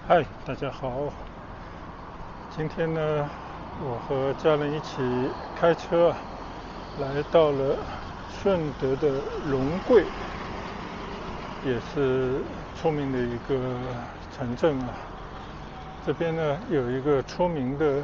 嗨，大家好。今天呢，我和家人一起开车来到了顺德的龙桂，也是出名的一个城镇啊。这边呢有一个出名的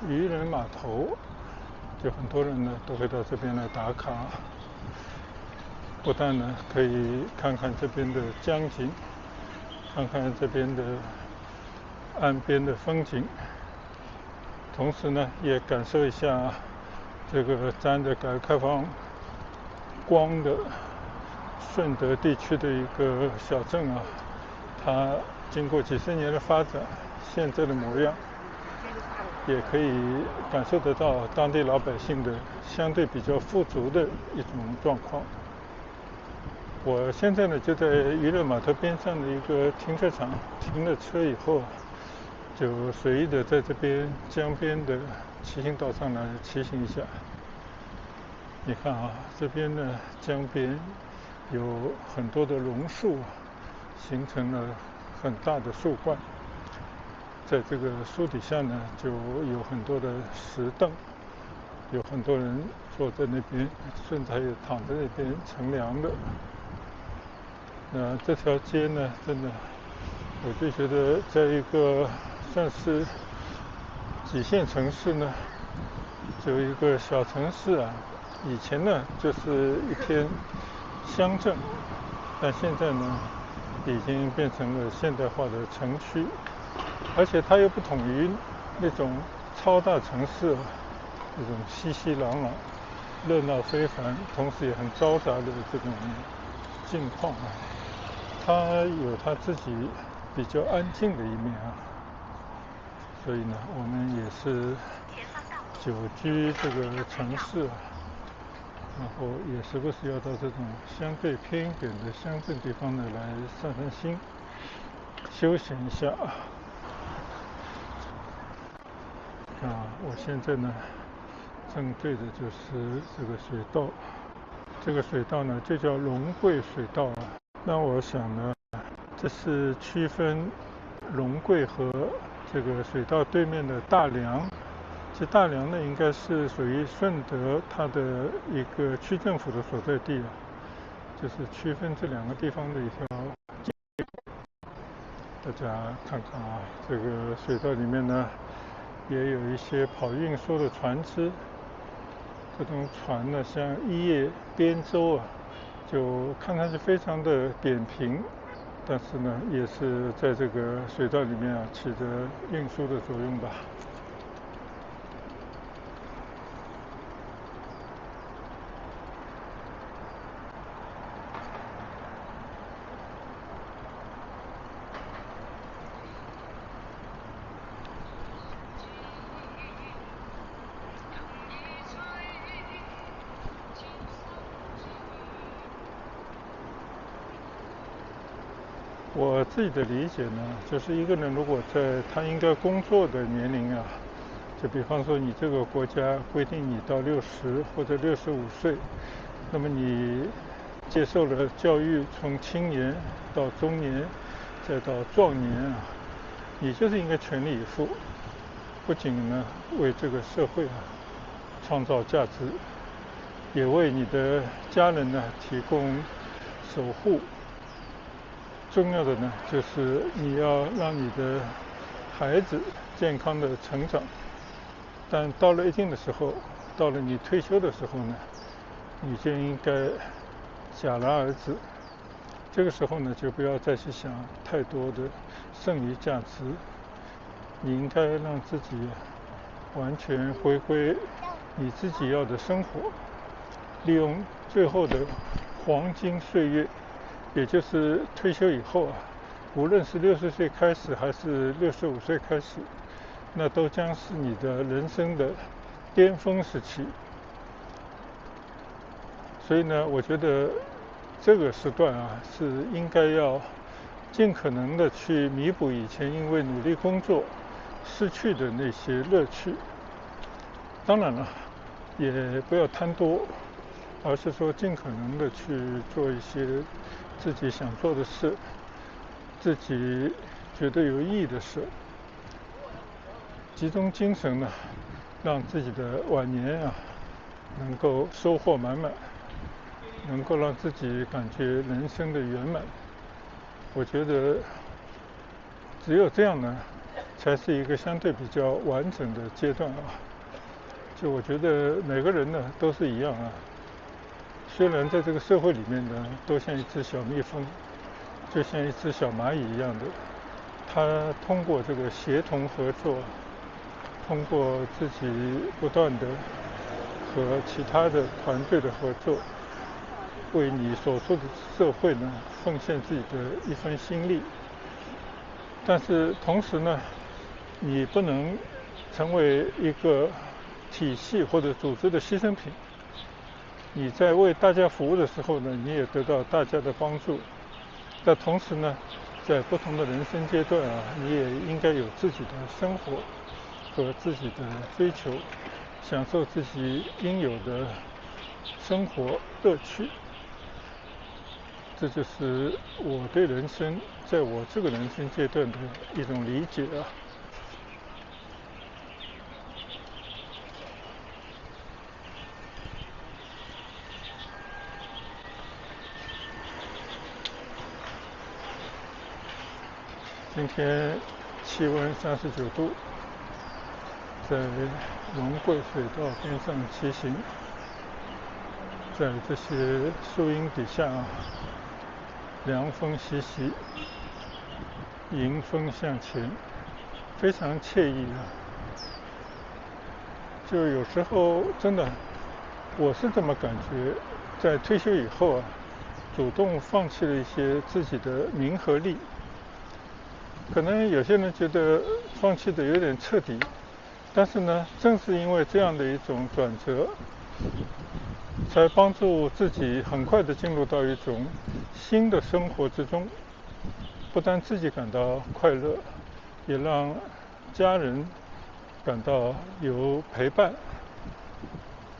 渔人码头，就很多人呢都会到这边来打卡。不但呢可以看看这边的江景，看看这边的岸边的风景，同时呢也感受一下这个沾着改革开放光的顺德地区的一个小镇啊，它经过几十年的发展，现在的模样，也可以感受得到当地老百姓的相对比较富足的一种状况。我现在呢就在渔人码头边上的一个停车场停了车以后，就随意的在这边江边的骑行道上来骑行一下。你看啊，这边呢江边有很多的榕树，形成了很大的树冠。在这个树底下呢，就有很多的石凳，有很多人坐在那边，甚至还有躺在那边乘凉的。这条街呢，真的，我就觉得在一个算是几线城市呢，就一个小城市啊，以前呢就是一片乡镇，但现在呢已经变成了现代化的城区，而且它又不同于那种超大城市那种熙熙攘攘、热闹非凡，同时也很嘈杂的这种境况啊。它有它自己比较安静的一面啊，所以呢，我们也是久居这个城市啊，然后也时不时要到这种相对偏远的乡镇地方呢来散散心，休闲一下啊。我现在呢正对的就是这个水道，这个水道呢就叫龙桂水道啊。那我想呢，这是区分龙桂和这个水道对面的大良。其实大良呢，应该是属于顺德它的一个区政府的所在地啊，就是区分这两个地方的一条。大家看看啊，这个水道里面呢，也有一些跑运输的船只。这种船呢，像一叶扁舟啊，就看上去非常的扁平，但是呢，也是在这个水道里面啊，起着运输的作用吧。我自己的理解呢，就是一个人如果在他应该工作的年龄啊，就比方说你这个国家规定你到60或者65岁，那么你接受了教育，从青年到中年，再到壮年啊，你就是应该全力以赴，不仅呢为这个社会创造价值，也为你的家人呢提供守护。重要的呢，就是你要让你的孩子健康的成长。但到了一定的时候，到了你退休的时候呢，你就应该戛然而止。这个时候呢，就不要再去想太多的剩余价值。你应该让自己完全回归你自己要的生活，利用最后的黄金岁月，也就是退休以后啊，无论是60岁开始还是65岁开始，那都将是你的人生的巅峰时期。所以呢，我觉得这个时段啊，是应该要尽可能的去弥补以前因为努力工作失去的那些乐趣。当然了，也不要贪多，而是说尽可能的去做一些自己想做的事，自己觉得有意义的事，集中精神呢，让自己的晚年能够收获满满，能够让自己感觉人生的圆满。我觉得只有这样呢，才是一个相对比较完整的阶段就我觉得每个人呢都是一样虽然在这个社会里面呢，都像一只小蜜蜂，就像一只小蚂蚁一样的，它通过这个协同合作，通过自己不断的和其他的团队的合作，为你所处的社会呢奉献自己的一份心力。但是同时呢，你不能成为一个体系或者组织的牺牲品。你在为大家服务的时候呢，你也得到大家的帮助。但同时呢，在不同的人生阶段你也应该有自己的生活和自己的追求，享受自己应有的生活乐趣。这就是我对人生，在我这个人生阶段的一种理解今天气温39度，在龙桂水道边上骑行，在这些树荫底下凉风习习，迎风向前，非常惬意就有时候真的，我是这么感觉，在退休以后主动放弃了一些自己的名和利。可能有些人觉得放弃的有点彻底，但是呢，正是因为这样的一种转折，才帮助自己很快的进入到一种新的生活之中。不但自己感到快乐，也让家人感到有陪伴，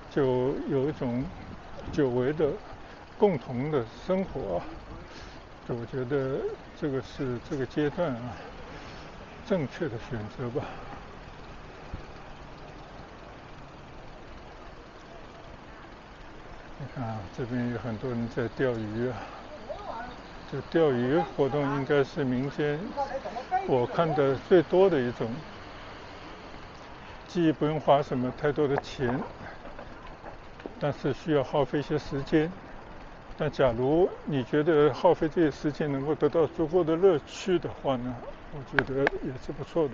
就有一种久违的共同的生活我觉得这个是这个阶段正确的选择吧。你看这边有很多人在钓鱼这钓鱼活动应该是民间我看的最多的一种，既不用花什么太多的钱，但是需要耗费一些时间。但假如你觉得耗费这些时间能够得到足够的乐趣的话呢，我觉得也是不错的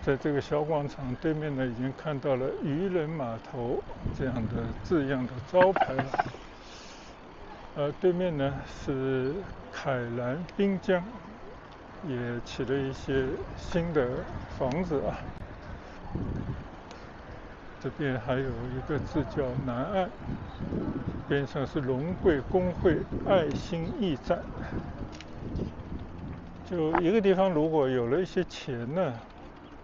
在这个小广场对面呢，已经看到了渔人码头这样的字样的招牌对面呢是凯兰滨江，也起了一些新的房子这边还有一个字叫南岸，边上是龙桂工会爱心驿站。就一个地方如果有了一些钱呢，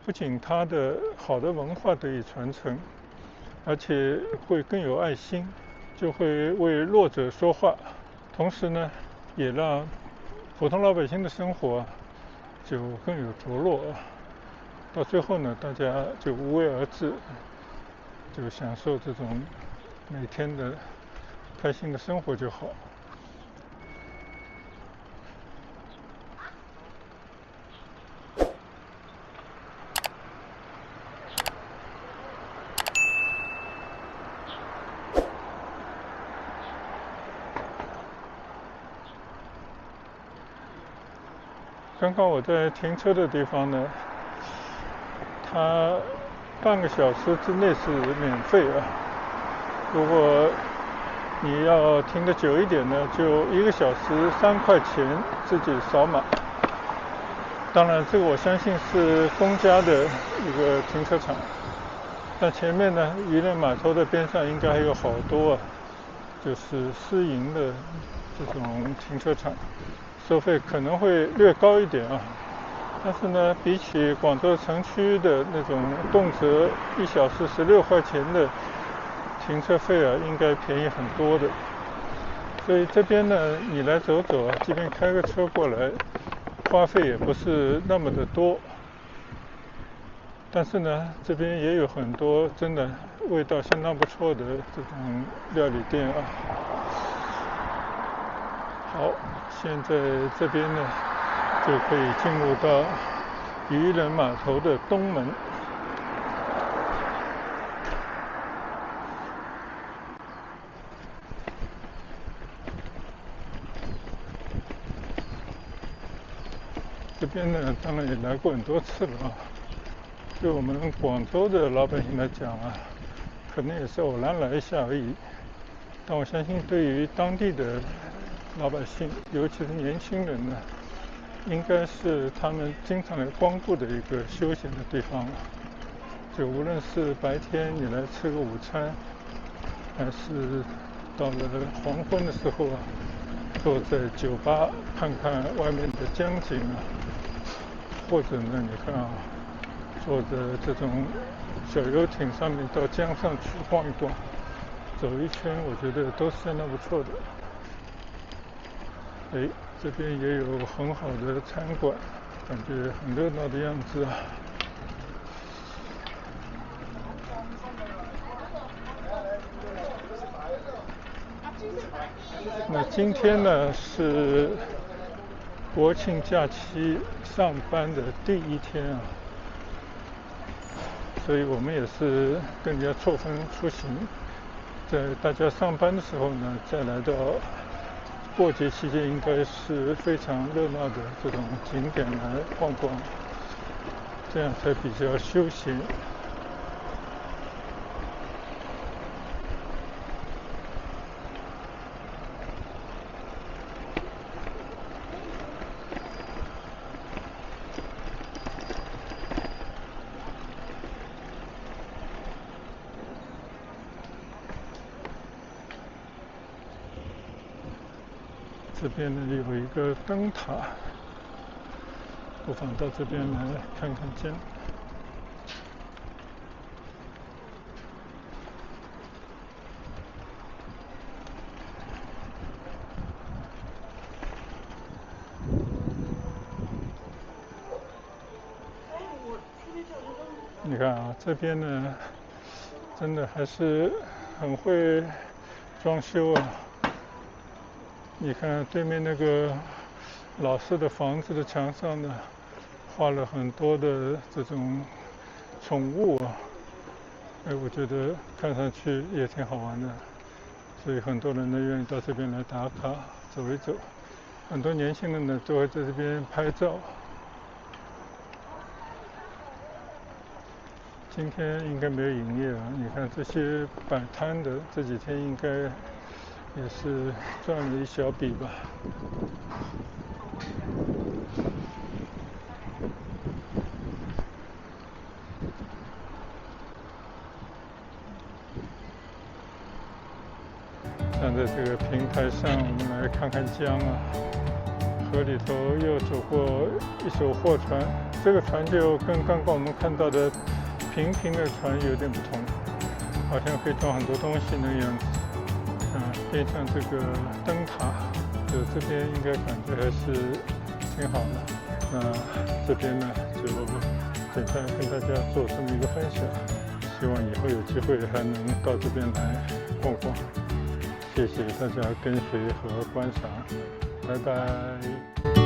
不仅它的好的文化得以传承，而且会更有爱心，就会为弱者说话，同时呢，也让普通老百姓的生活就更有着落到最后呢，大家就无为而治，就享受这种每天的开心的生活就好。刚刚我在停车的地方呢，它半个小时之内是免费如果你要停得久一点呢，就1个小时3块钱自己扫码。当然这个我相信是公家的一个停车场，但前面呢渔人码头的边上应该还有好多就是私营的这种停车场，收费可能会略高一点但是呢，比起广州城区的那种动辄1小时16块钱的停车费应该便宜很多的。所以这边呢，你来走走即便开个车过来，花费也不是那么的多。但是呢，这边也有很多真的味道相当不错的这种料理店啊。好，现在这边呢就可以进入到渔人码头的东门。这边呢，当然也来过很多次了啊。对我们广州的老百姓来讲啊，可能也是偶然来一下而已。但我相信，对于当地的老百姓，尤其是年轻人呢，应该是他们经常来光顾的一个休闲的地方。就无论是白天你来吃个午餐，还是到了黄昏的时候啊，坐在酒吧看看外面的江景啊，或者呢，你看啊，坐着这种小游艇上面到江上去逛一逛，走一圈，我觉得都是相当不错的。这边也有很好的餐馆，感觉很热闹的样子啊。那今天呢是国庆假期上班的第一天啊，所以我们也是更加错峰出行，在大家上班的时候呢，再来到过节期间应该是非常热闹的这种景点来逛逛，这样才比较休闲。这边呢有一个灯塔，不妨到这边来看看江。你看啊，这边呢真的还是很会装修啊。你看对面那个老式的房子的墙上呢，画了很多的这种宠物啊，我觉得看上去也挺好玩的，所以很多人呢愿意到这边来打卡走一走，很多年轻人呢都会在这边拍照。今天应该没有营业啊，你看这些摆摊的这几天应该也是赚了一小笔吧。站在这个平台上，我们来看看江啊。河里头又走过一艘货船，这个船就跟刚刚我们看到的平的船有点不同，好像可以装很多东西那个样子。变成这个灯塔，就这边应该感觉还是挺好的。那这边呢，就简单跟大家做这么一个分享，希望以后有机会还能到这边来逛逛。谢谢大家跟随和观赏，拜拜。